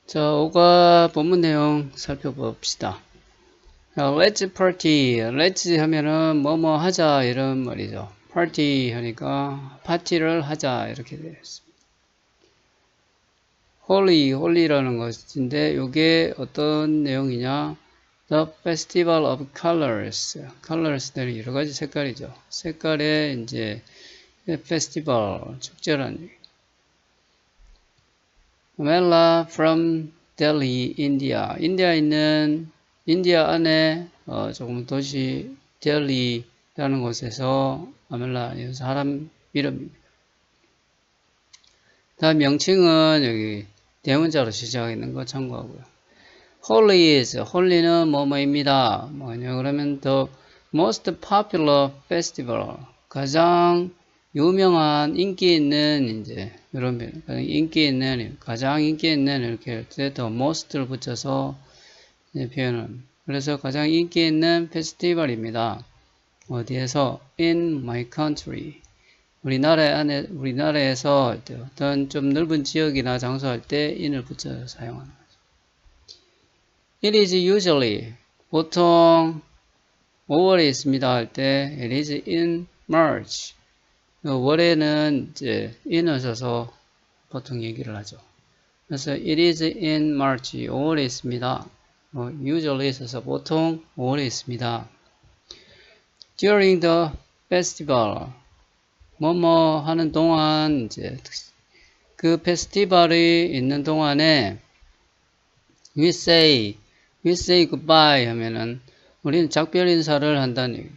자, 오가 본문 내용 살펴봅시다. Let's party. Let's 하면은 뭐뭐 하자 이런 말이죠. party 하니까 파티를 하자 이렇게 되어 있습니다. holy라는 것인데 이게 어떤 내용이냐? The Festival of Colors. colors들이 여러 가지 색깔이죠. 색깔의 이제 페스티벌 축제라는 얘기. Mela from Delhi, India. 인디아 안에 조금 도시 델리라는 곳에서 아멜라 사람 이름입니다. 다음 명칭은 여기 대문자로 시작하고 있는 거 참고하고요. Holy는 뭐뭐입니다. 뭐냐 그러면 the most popular festival, 가장 유명한 인기 있는 이제 이런 가장 인기 있는 이렇게 할 때 the most를 붙여서 표현은 그래서 가장 인기 있는 페스티벌입니다. 어디에서? In my country. 우리나라에서 어떤 좀 넓은 지역이나 장소할 때 in을 붙여서 사용하는 거죠. It is usually 보통 5월에 있습니다 할 때 it is in March. 월에는 이제 in을 써서 보통 얘기를 하죠. 그래서 it is in March 5월에 있습니다. usually 있어서 보통 5월에 있습니다. During the festival 뭐뭐 하는 동안 이제 그 페스티벌이 있는 동안에 we say goodbye 하면은 우리는 작별 인사를 한다는 얘기예요.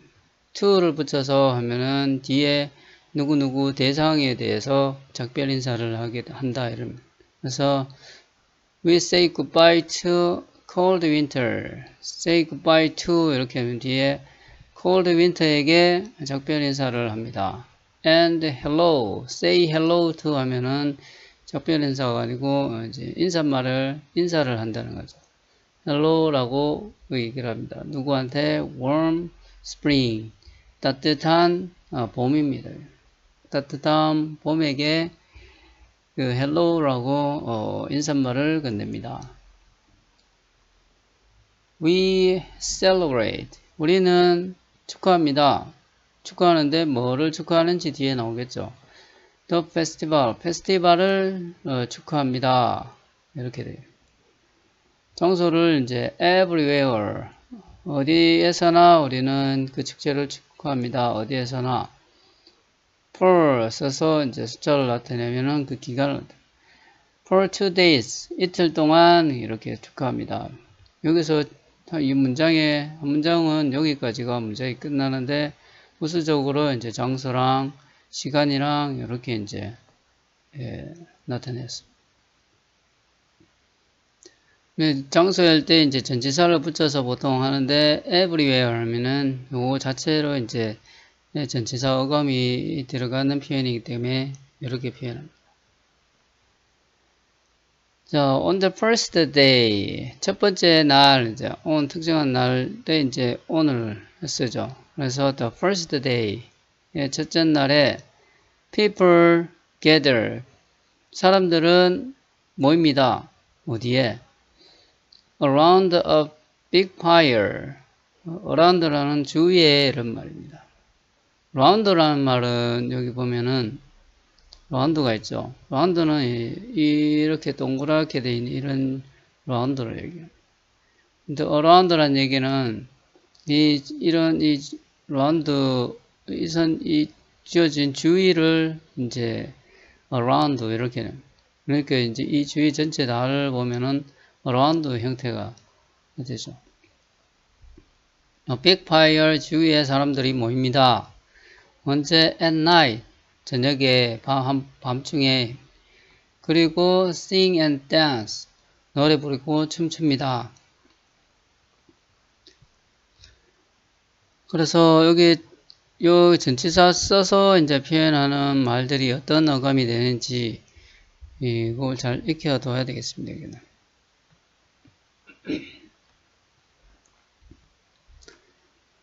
to를 붙여서 하면은 뒤에 누구누구 대상에 대해서 작별 인사를 한다 이러면 그래서 we say goodbye to cold winter. say goodbye to 이렇게 하면 뒤에 cold winter에게 작별 인사를 합니다. and hello, say hello to 하면은 작별 인사가 아니고 이제 인사를 한다는 거죠. hello라고 얘기를 합니다. 누구한테? warm spring, 따뜻한 봄입니다. 따뜻한 봄에게 그 hello라고 인사말을 건넵니다. We celebrate. 우리는 축하합니다. 축하하는데 뭐를 축하하는지 뒤에 나오겠죠. The festival. 페스티벌을 축하합니다. 이렇게 돼요. 장소를 이제 everywhere. 어디에서나 우리는 그 축제를 축하합니다. 어디에서나. for 써서 이제 숫자를 나타내면은 그 기간을 for 2 days. 이틀 동안 이렇게 축하합니다. 여기서 이 문장은 여기까지가 문장이 끝나는데 부수적으로 이제 장소랑 시간이랑 이렇게 이제 나타냈습니다. 장소에 할 때 이제 전치사를 붙여서 보통 하는데 everywhere 하면은 요거 자체로 이제 전치사 어감이 들어가는 표현이기 때문에 이렇게 표현합니다. 자, on the first day. 첫 번째 날, 이제, on 특정한 날에 이제 on을 쓰죠. 그래서 the first day. 첫째 날에 people gather. 사람들은 모입니다. 어디에? around a big fire. around라는 주위에 이런 말입니다. round라는 말은 여기 보면은 라운드가 있죠. 라운드는 이렇게 동그랗게 되어 있는 이런 라운드를 얘기해요. 근데 어라운드란 얘기는 이런 라운드 이 지어진 주위를 이제 around 이렇게 그러니까 이제 이 주위 전체 다를 보면은 around 형태가 되죠. 빅파이어 주위에 사람들이 모입니다. 언제? at night. 저녁에 밤중에 그리고 sing and dance 노래 부르고 춤춥니다. 그래서 여기 요 전치사 써서 이제 표현하는 말들이 어떤 어감이 되는지 이걸 잘 익혀둬야 되겠습니다. 여기는.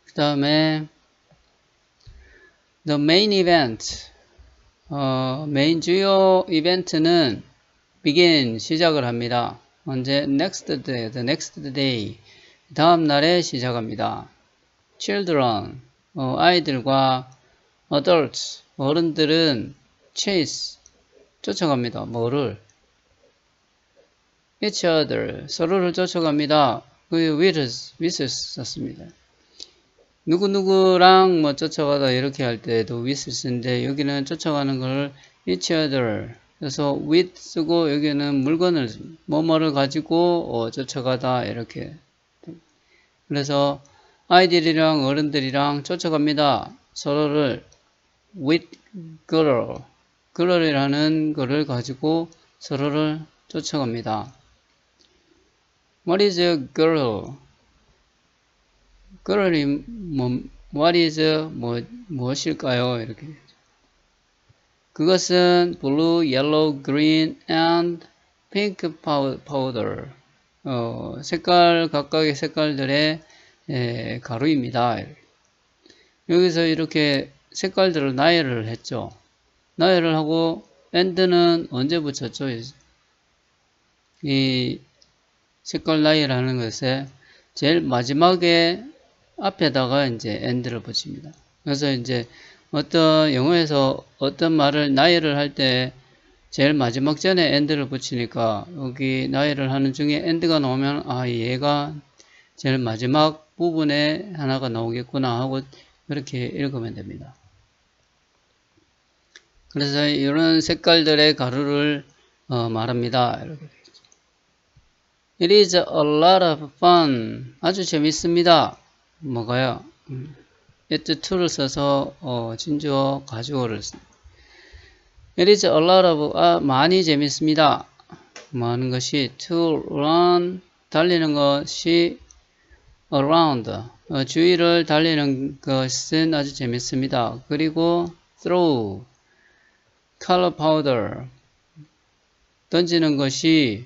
그 다음에 the main event 메인 주요 이벤트는 begin 시작을 합니다. 언제? next day, the next day. 다음 날에 시작합니다. children, 아이들과 adults, 어른들은 chase, 쫓아갑니다. 뭐를? each other, 서로를 쫓아갑니다. with을 썼습니다. 누구누구랑 뭐 쫓아가다 이렇게 할 때도 with을 쓰는데 여기는 쫓아가는 걸 each other 그래서 with 쓰고 여기는 물건을 뭐뭐를 가지고 쫓아가다 이렇게 그래서 아이들이랑 어른들이랑 쫓아갑니다. 서로를 with girl이라는 거를 가지고 서로를 쫓아갑니다. What is a girl? girl이 what is 무엇일까요? 이렇게 그것은 blue, yellow, green, and pink powder. 각각의 색깔들의 가루입니다. 여기서 이렇게 색깔들을 나열을 했죠. 나열을 하고 and는 언제 붙였죠? 이 색깔 나열하는 것에 제일 마지막에 앞에다가 이제 and를 붙입니다. 그래서 이제 영어에서 어떤 말을 나열을 할 때 제일 마지막 전에 and를 붙이니까 여기 나열을 하는 중에 and가 나오면 얘가 제일 마지막 부분에 하나가 나오겠구나 하고 그렇게 읽으면 됩니다. 그래서 이런 색깔들의 가루를 말합니다. 이렇게 It is a lot of fun. 아주 재밌습니다. 뭐가요? it to를 써서 진주어 가주어를 씁니다. It is a lot of 많이 재밌습니다. 뭐 하는 것이 to run 달리는 것이 around 주위를 달리는 것은 아주 재밌습니다. 그리고 throw color powder 던지는 것이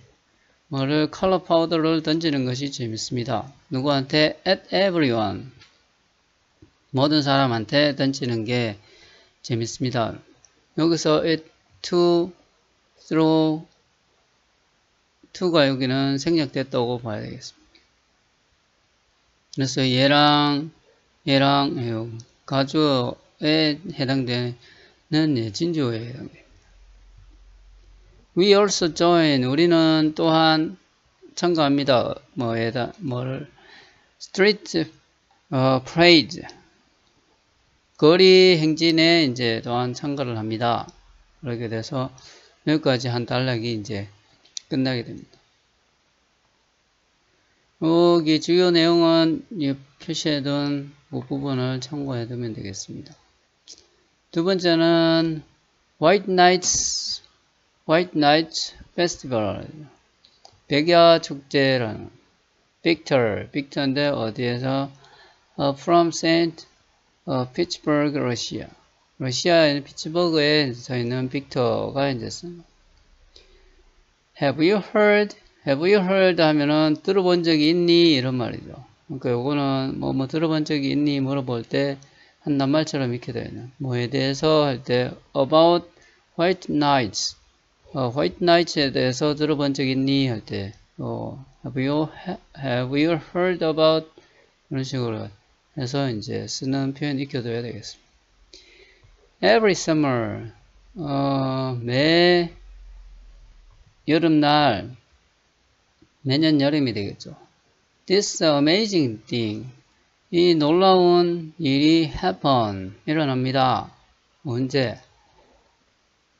color powder를 던지는 것이 재밌습니다. 누구한테? at everyone 모든 사람한테 던지는 게 재밌습니다. 여기서 it to throw to가 여기는 생략됐다고 봐야 되겠습니다. 그래서 얘랑 가주어에 해당되는 진주어에 해당됩니다. We also join 우리는 또한 참가합니다. street parade 거리 행진에 이제 또한 참가를 합니다. 그렇게 돼서 여기까지 한 단락이 이제 끝나게 됩니다. 여기 주요 내용은 표시해둔 부분을 참고해 두면 되겠습니다. 두 번째는 White Nights Festival 백야 축제라는 빅터인데 어디에서 from St. Pittsburgh, 러시아의 피츠버그에 서 있는 빅터가 이제 씁니다. Have you heard 하면은 들어본 적이 있니? 이런 말이죠. 그러니까 요거는 뭐 들어본 적이 있니? 물어볼 때 한 낱말처럼 익혀야 되는 뭐에 대해서 할 때 about white nights white nights에 대해서 들어본 적 있니? 할 때 have you heard about 이런 식으로 해서 이제 쓰는 표현 익혀둬야 되겠습니다. Every summer 매 여름날 매년 여름이 되겠죠. This amazing thing 이 놀라운 일이 happen 일어납니다. 언제?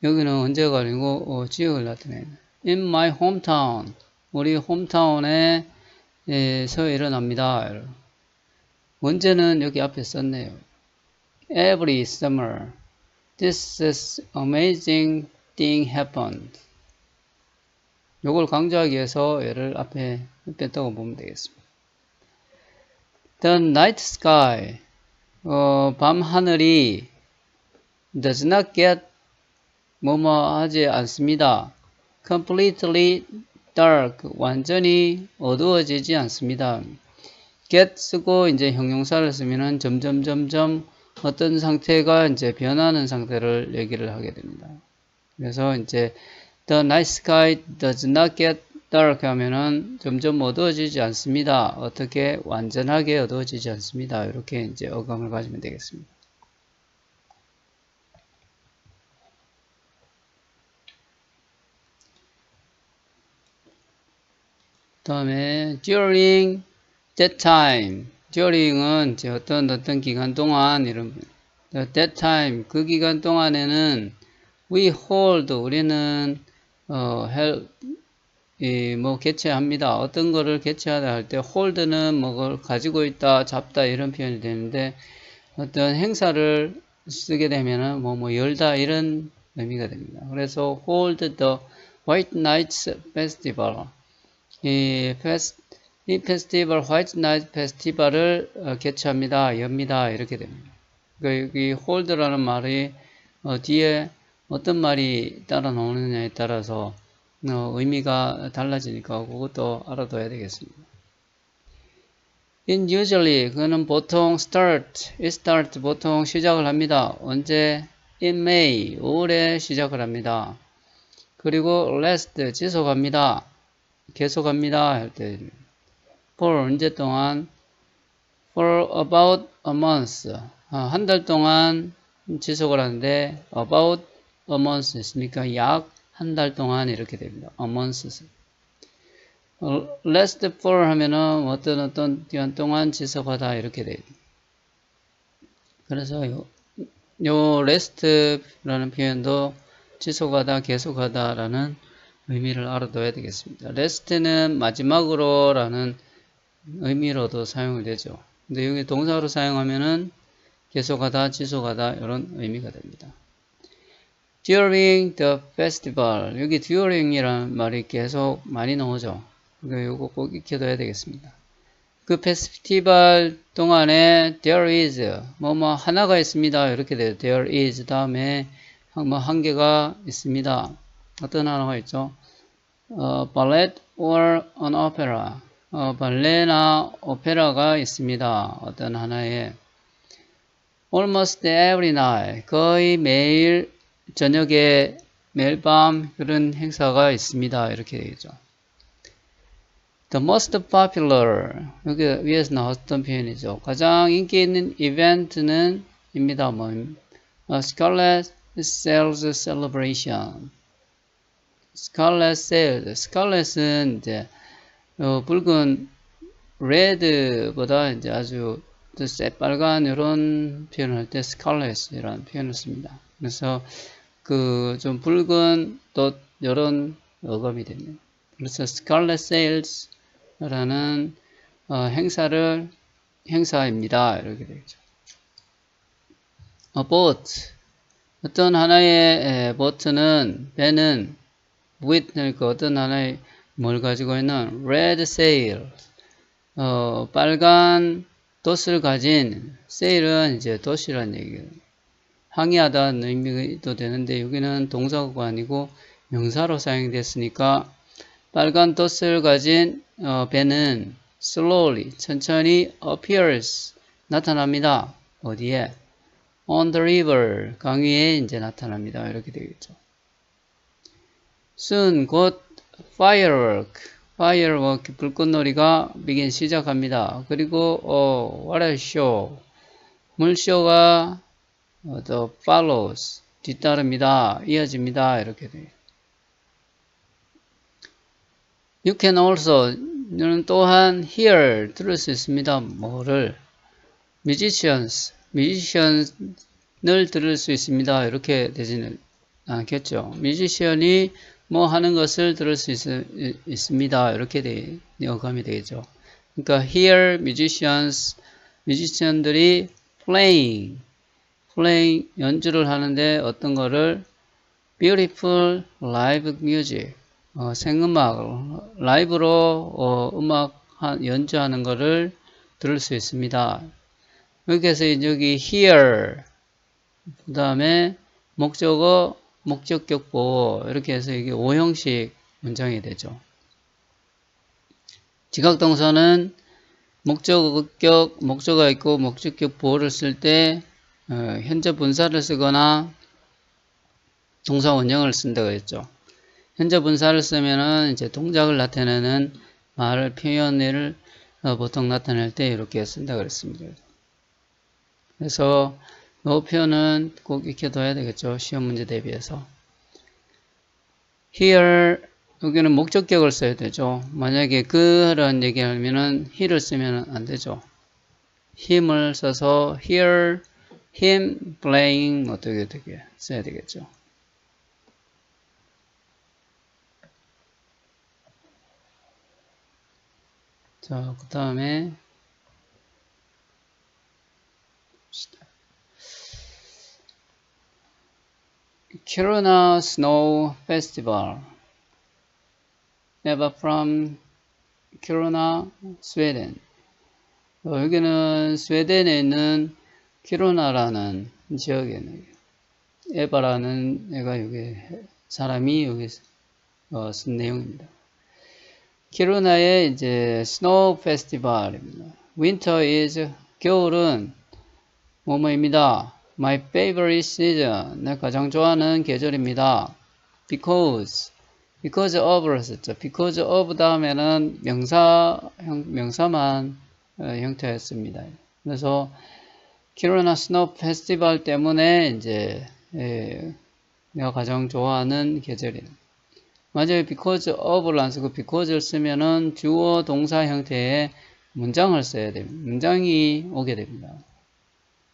여기는 언제가 아니고 지역을 나타내는 In my hometown 우리 홈타운에서 일어납니다. 언제는 여기 앞에 썼네요. Every summer this amazing thing happened. 요걸 강조하기 위해서 얘를 앞에 뺐다고 보면 되겠습니다. The night sky 밤 하늘이 does not get 하지 않습니다. completely dark 완전히 어두워지지 않습니다. get 쓰고 이제 형용사를 쓰면은 점점 어떤 상태가 이제 변하는 상태를 얘기를 하게 됩니다. 그래서 이제 the night sky does not get dark 하면은 점점 어두워지지 않습니다. 어떻게 완전하게 어두워지지 않습니다. 이렇게 이제 어감을 가지면 되겠습니다. 다음에 during that time. during은 이제 어떤 기간 동안 이런 that time 그 기간 동안에는 we hold 우리는 뭐 개최합니다. 어떤 거를 개최하다 할 때 hold는 뭐를 가지고 있다, 잡다 이런 표현이 되는데 어떤 행사를 쓰게 되면은 뭐 열다 이런 의미가 됩니다. 그래서 hold the White Nights Festival 이 페스티벌 화이트 나이트 페스티벌을 개최합니다. 엽니다. 이렇게 됩니다. 그러니까 여기 hold라는 말이 뒤에 어떤 말이 따라 나오느냐에 따라서 의미가 달라지니까 그것도 알아둬야 되겠습니다. In usually 그는 보통 start 보통 시작을 합니다. 언제? In May 5월에 시작을 합니다. 그리고 last 지속합니다. 계속합니다 할 때 for 언제 동안 for about a month 한 달 동안 지속을 하는데 about a month 있으니까 약 한 달 동안 이렇게 됩니다. a month last for 하면은 어떤 기간 동안 지속하다 이렇게 돼요. 그래서 요 last라는 표현도 지속하다 계속하다 라는 의미를 알아둬야 되겠습니다. last는 마지막으로 라는 의미로도 사용이 되죠. 근데 여기 동사로 사용하면은 계속하다, 지속하다 이런 의미가 됩니다. During the festival 여기 during이라는 말이 계속 많이 나오죠. 그러니까 이거 꼭 익혀둬야 되겠습니다. 그 페스티벌 동안에 there is 뭐 하나가 있습니다. 이렇게 돼요. there is 다음에 뭐 한 개가 있습니다. 어떤 하나가 있죠? ballet or an opera 발레나 오페라가 있습니다. 어떤 하나에 almost every night 거의 매일 저녁에 매일 밤 그런 행사가 있습니다. 이렇게 되겠죠. The most popular 여기 위에서 나왔던 표현이죠. 가장 인기 있는 이벤트는 입니다. Scarlet Sales Celebration Scarlet Sales Scarlet은 이제 붉은 red보다 이제 아주 새빨간 이런 표현을 할 때 scarlet이라는 표현을 씁니다. 그래서 그 좀 붉은 또 이런 어감이 됩니다. 그래서 scarlet sales라는 행사입니다. 이렇게 되죠. A boat 어떤 하나의 보트는 배는 with 그러니까 어떤 하나의 뭘 가지고 있는 red sail 빨간 돛을 가진 sail은 이제 돛이라는 얘기예요. 항해하다는 의미도 되는데 여기는 동사가 아니고 명사로 사용됐으니까 빨간 돛을 가진 배는 slowly 천천히 appears 나타납니다. 어디에? on the river 강 위에 이제 나타납니다. 이렇게 되겠죠. soon 곧 firework 불꽃놀이가 begin 시작합니다. 그리고 what a show 물쇼가 the follows 뒤따릅니다. 이어집니다. 이렇게 돼요. You can also 너는 또한 hear 들을 수 있습니다. 뭐를 musician을 들을 수 있습니다. 이렇게 되지는 않겠죠. 뮤지션이 뭐 하는 것을 들을 수 있습니다. 이렇게 어감이 되겠죠. 그러니까 hear 뮤지션들이 playing 연주를 하는데 어떤 거를 beautiful live music 생음악 라이브로 음악 연주하는 거를 들을 수 있습니다. 여기서 여기 hear 그 다음에 목적어 목적격 보호 이렇게 해서 이게 5형식 문장이 되죠. 지각동사는 목적어가 있고 목적격 보호를 쓸 때 현재 분사를 쓰거나 동사 원형을 쓴다고 했죠. 현재 분사를 쓰면은 이제 동작을 나타내는 말을 표현을 보통 나타낼 때 이렇게 쓴다 그랬습니다. 그래서 이 표현은 꼭 익혀둬야 되겠죠. 시험 문제 대비해서. here 여기는 목적격을 써야 되죠. 만약에 그런 얘기하면은 he를 쓰면 안 되죠. him을 써서 hear him playing 어떻게 써야 되겠죠. 자, 그 다음에 Kiruna Snow Festival Eva from Kiruna, Sweden. 여기는 스웨덴에 있는 키루나라는 지역에 있는 에바라는 애가 여기 사람이 여기 쓴 내용입니다. 키루나의 이제 스노우 페스티벌입니다. Winter is 겨울은 뭐뭐입니다. My favorite season. 내가 가장 좋아하는 계절입니다. Because of를 썼죠. Because of 다음에는 명사만 형태였습니다. 그래서 키루나 스노우 페스티벌 때문에 이제 내가 가장 좋아하는 계절이에요. 만약에 because of를 안 쓰고 because를 쓰면은 주어 동사 형태의 문장을 써야 됩니다. 문장이 오게 됩니다.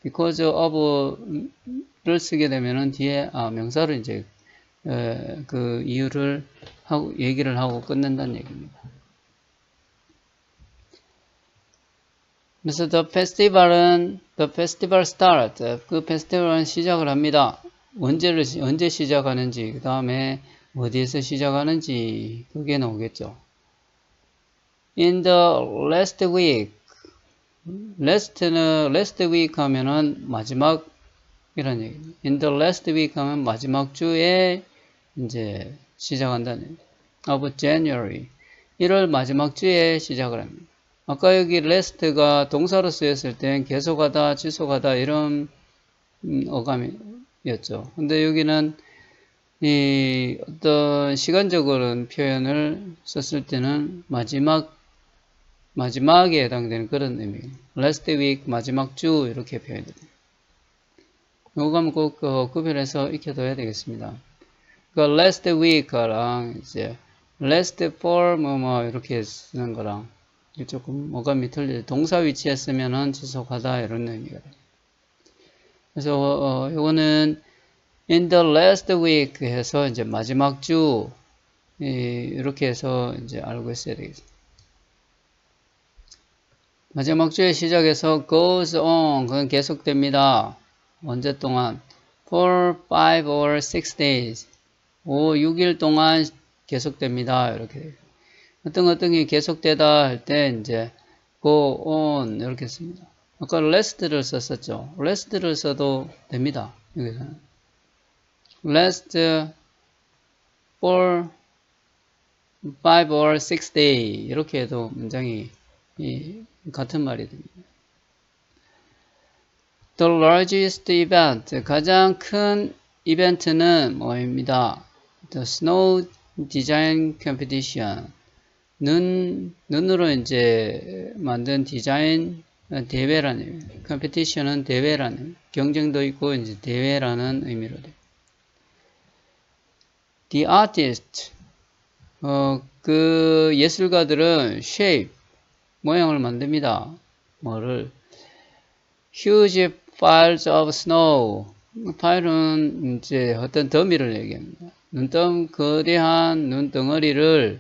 because of를 쓰게 되면은 뒤에 명사를 이제 그 이유를 얘기를 하고 끝낸다는 얘기입니다. 그래서 the festival start. 그 페스티벌은 시작을 합니다. 언제 시작하는지, 그 다음에 어디에서 시작하는지, 그게 나오겠죠. In the last week. last week 하면은 마지막, 이런 얘기입니다. In the last week 하면 마지막 주에 이제 시작한다는 얘기입니다. of January. 1월 마지막 주에 시작을 합니다. 아까 여기 last가 동사로 쓰였을 땐 계속하다, 지속하다 이런 어감이었죠. 근데 여기는 이 어떤 시간적으로 표현을 썼을 때는 마지막에 해당되는 그런 의미입니다. last week, 마지막 주 이렇게 표현됩니다. 요거는 꼭 구별해서 익혀둬야 되겠습니다. 그 last week랑 이제 last for 뭐 이렇게 쓰는 거랑 조금 어감이 틀리죠. 동사 위치에 쓰면은 지속하다 이런 의미가 돼요. 그래서 요거는 in the last week 해서 이제 마지막 주 이렇게 해서 이제 알고 있어야 되겠습니다. 마지막 주에 시작해서 goes on 그건 계속됩니다. 언제 동안? for 5 or 6 days 6일 동안 계속됩니다. 이렇게 돼요. 어떤 게 계속되다 할 때 이제 go on 이렇게 씁니다. 아까 last를 썼었죠. last를 써도 됩니다. 여기서는 last for 5 or 6 day 이렇게 해도 문장이 같은 말이 됩니다. The largest event 가장 큰 이벤트는 뭐입니다. The snow design competition 눈으로 이제 만든 디자인 대회라는 컴피티션은 대회라는 경쟁도 있고 이제 대회라는 의미로 돼. The artist 그 예술가들은 shape 모양을 만듭니다. 뭐를 huge piles of snow 파일은 이제 어떤 더미를 얘기합니다. 거대한 눈덩어리를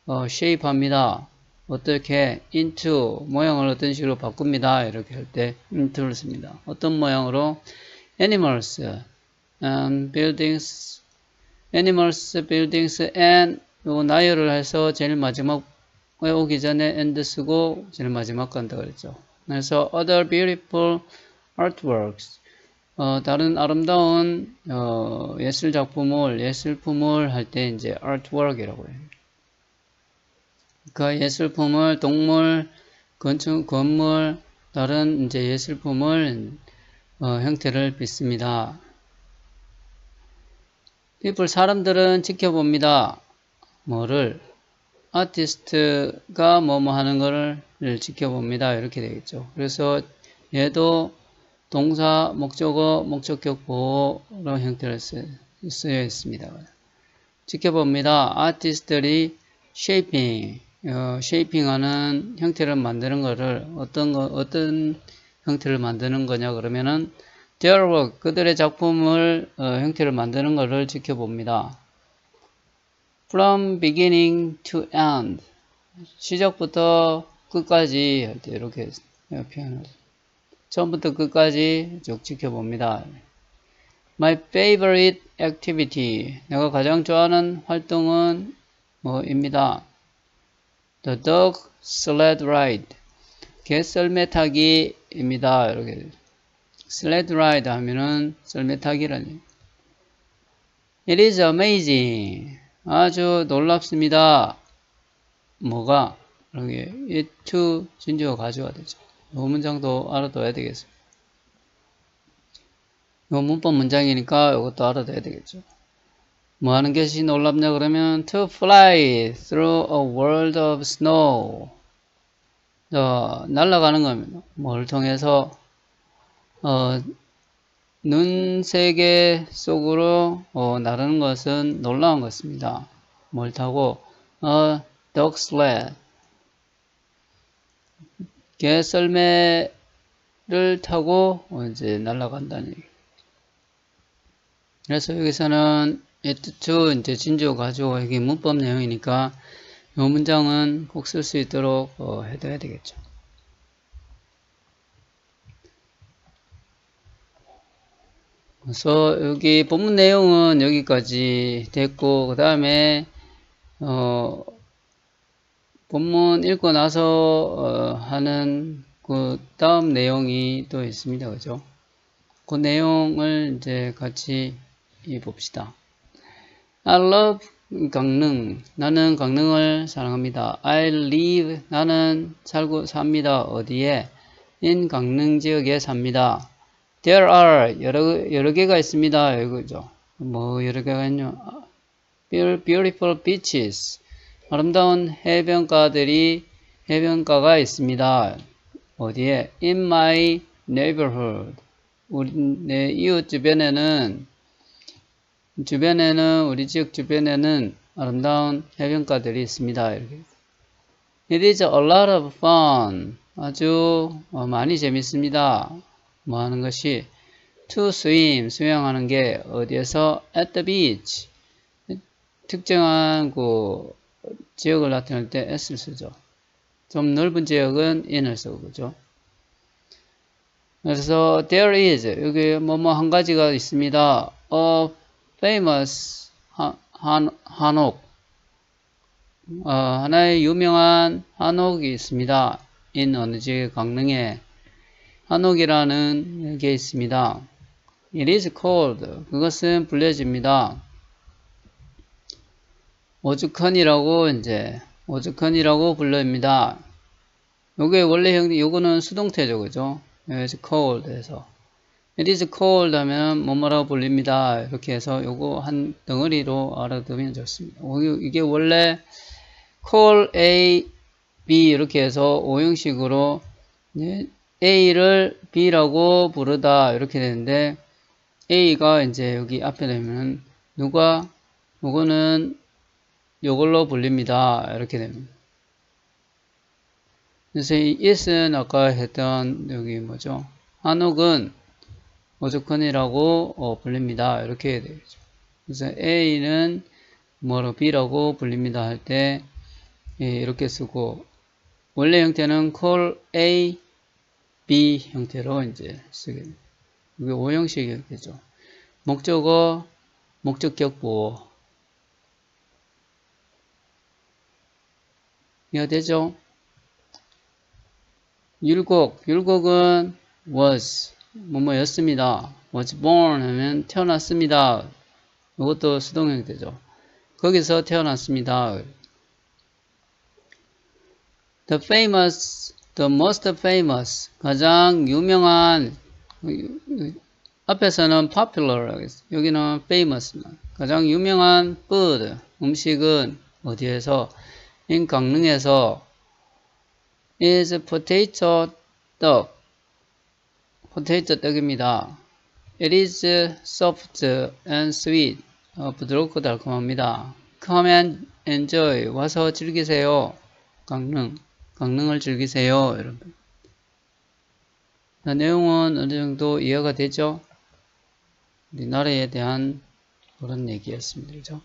shape합니다. 어떻게 into 모양을 어떤 식으로 바꿉니다. 이렇게 할 때 into를 씁니다. 어떤 모양으로 animals buildings and 요 나열을 해서 제일 마지막에 오기 전에 and 쓰고 제일 마지막 간다 그랬죠. 그래서 other beautiful artworks 다른 아름다운 예술품을 할 때 이제 artwork이라고 해요. 그 예술품을 동물, 건물, 다른 이제 예술품을 형태를 빚습니다. people 사람들은 지켜봅니다. 뭐를? 아티스트가 뭐뭐 하는 거를 지켜봅니다. 이렇게 되겠죠. 그래서 얘도 동사, 목적어, 목적격 보호로 형태를 쓰여 있습니다. 지켜봅니다. 아티스트들이 쉐이핑하는 형태를 만드는 거를 어떤 형태를 만드는 거냐 그러면은 their work, 그들의 작품을 형태를 만드는 거를 지켜봅니다. From beginning to end, 시작부터 끝까지 할 때 이렇게 표현을 처음부터 끝까지 쭉 지켜봅니다. My favorite activity, 내가 가장 좋아하는 활동은 뭐입니다. The dog sled ride, 개 썰매 타기입니다. 이렇게 sled ride 하면은 썰매 타기라니. It is amazing, 아주 놀랍습니다. 뭐가? 이렇게 it to 진주어 가져야 되죠. 이 문장도 알아둬야 되겠습니다. 이 문법 문장이니까 이것도 알아둬야 되겠죠. 뭐 하는 것이 놀랍냐 그러면 to fly through a world of snow. 날아가는 겁니다. 뭘 통해서 눈 세계 속으로 나르는 것은 놀라운 것입니다. 뭘 타고 dog sled, 개 썰매를 타고 이제 날아간다는 얘기. 그래서 여기서는 it to 이제 진주 가지고 이게 문법 내용이니까 이 문장은 꼭 쓸 수 있도록 해둬야 되겠죠. 그래서 여기 본문 내용은 여기까지 됐고 그 다음에 본문 읽고 나서 하는 그 다음 내용이 또 있습니다. 그죠? 그 내용을 이제 같이 봅시다. I love 강릉. 나는 강릉을 사랑합니다. I live. 나는 삽니다. 어디에? in 강릉 지역에 삽니다. There are. 여러 개가 있습니다. 이거죠. 뭐 여러 개가 있냐? Beautiful beaches. 아름다운 해변가가 있습니다. 어디에? In my neighborhood. 내 이웃 주변에는 우리 지역 주변에는 아름다운 해변가들이 있습니다. 이렇게. It is a lot of fun. 아주 많이 재밌습니다. 뭐 하는 것이? To swim, 수영하는 게 어디에서? At the beach. 특정한 그 지역을 나타낼 때 S를 쓰죠. 좀 넓은 지역은 in을 쓰고, 그죠? 그래서 there is, 여기 뭐뭐 한 가지가 있습니다. A famous 한옥, 하나의 유명한 한옥이 있습니다. in 어느 지역? 강릉에 한옥이라는 게 있습니다. It is called, 그것은 불려집니다. 오죽헌이라고 불립니다. 요게 원래 요거는 수동태죠, 그죠? It is cold 해서 It is cold 하면 뭐뭐라고 불립니다. 이렇게 해서 요거 한 덩어리로 알아두면 좋습니다. 이게 원래 call A, B 이렇게 해서 오형식으로 A를 B라고 부르다 이렇게 되는데 A가 이제 여기 앞에 되면 요거는 요걸로 불립니다. 이렇게 됩니다. 그래서 이 is는 아까 했던 여기 뭐죠? 한옥은 오죽헌이라고 불립니다. 이렇게 되죠. 그래서 A는 뭐로 B라고 불립니다 할 때 이렇게 쓰고 원래 형태는 call A, B 형태로 이제 쓰게 됩니다. 이게 오형식이 되죠. 목적어, 목적격 보호. 이해가 되죠? 율곡은 was, 뭐뭐였습니다. was born 하면 태어났습니다. 이것도 수동형이 되죠. 거기서 태어났습니다. the most famous, 가장 유명한, 앞에서는 popular 하겠어요. 여기는 famous, 가장 유명한 food, 음식은 어디에서? in 강릉에서 is potato 떡, 포테이토 떡입니다. It is soft and sweet. 부드럽고 달콤합니다. Come and enjoy. 와서 즐기세요. 강릉을 즐기세요. 여러분. 내용은 어느 정도 이해가 되죠? 우리나라에 대한 그런 얘기였습니다. 그죠?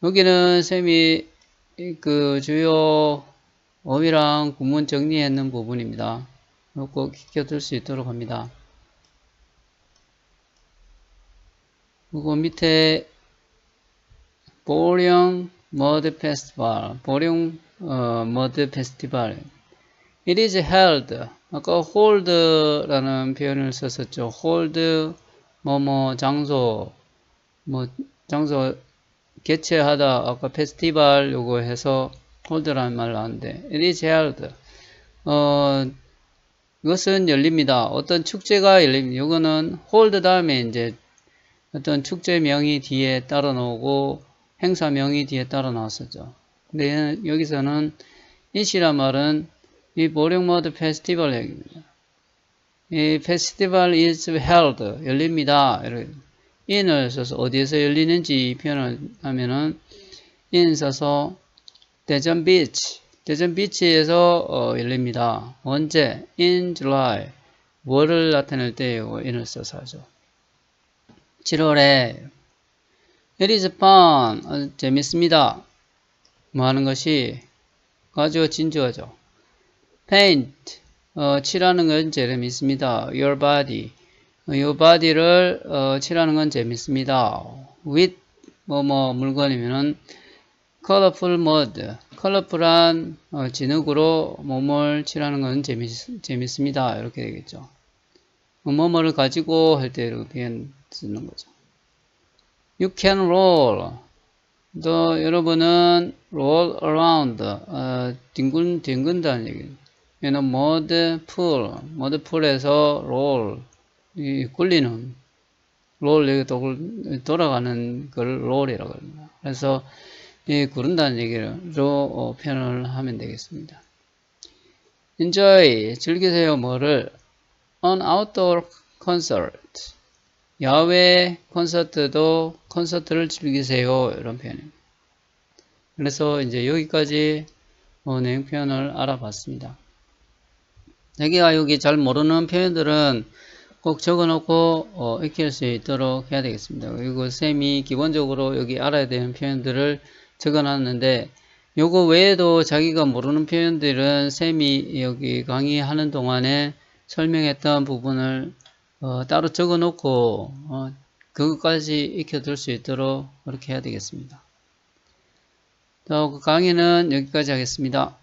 여기는 쌤이 그 주요 어휘랑 구문 정리했는 부분입니다. 꼭 익혀둘 수 있도록 합니다. 그리고 밑에 보령 머드 페스티벌, 보령 머드 페스티벌. It is held. 아까 hold라는 표현을 썼었죠. hold 뭐뭐 장소, 뭐 장소 개최하다. 아까 페스티벌 요거 해서 hold라는 말 나왔는데 it is held. 이것은 열립니다. 어떤 축제가 열립니다. 이거는 hold 다음에 이제 어떤 축제명이 뒤에 따라 나오고 행사명이 뒤에 따라 나왔었죠. 근데 여기서는 it이란 말은 이 보령머드 페스티벌 얘기입니다. 이 페스티벌 is held, 열립니다. in을 써서 어디에서 열리는지 표현을 하면은 in 써서 대전 비치에서 열립니다. 언제? in July. 뭐를 나타낼 때 in을 써서 하죠. 7월에 It is fun. 재밌습니다. 뭐 하는 것이 아주 진주하죠. Paint. 칠하는 건 재밌습니다. Your body. Your body를 칠하는 건 재밌습니다. With 물건이면은 colorful mud. 컬러풀한 진흙으로 몸을 칠하는 건 재밌습니다. 이렇게 되겠죠. 뭐뭐를 가지고 할 때 이렇게 표현 쓰는 거죠. You can roll. 또 여러분은 roll around. 뒹군다는 얘기예요. 얘는 mud pool에서 roll. 굴리는 roll 돌아가는 걸 roll이라고 합니다. 그래서 구른다는 얘기로 표현을 하면 되겠습니다. Enjoy. 즐기세요. 뭐를? An outdoor concert. 야외 콘서트를 즐기세요. 이런 표현입니다. 그래서 이제 여기까지 내용 표현을 알아봤습니다. 자기가 여기 잘 모르는 표현들은 꼭 적어놓고 익힐 수 있도록 해야 되겠습니다. 그리고 쌤이 기본적으로 여기 알아야 되는 표현들을 적어놨는데 요거 외에도 자기가 모르는 표현들은 쌤이 여기 강의하는 동안에 설명했던 부분을 따로 적어놓고 그것까지 익혀둘 수 있도록 그렇게 해야 되겠습니다. 그 강의는 여기까지 하겠습니다.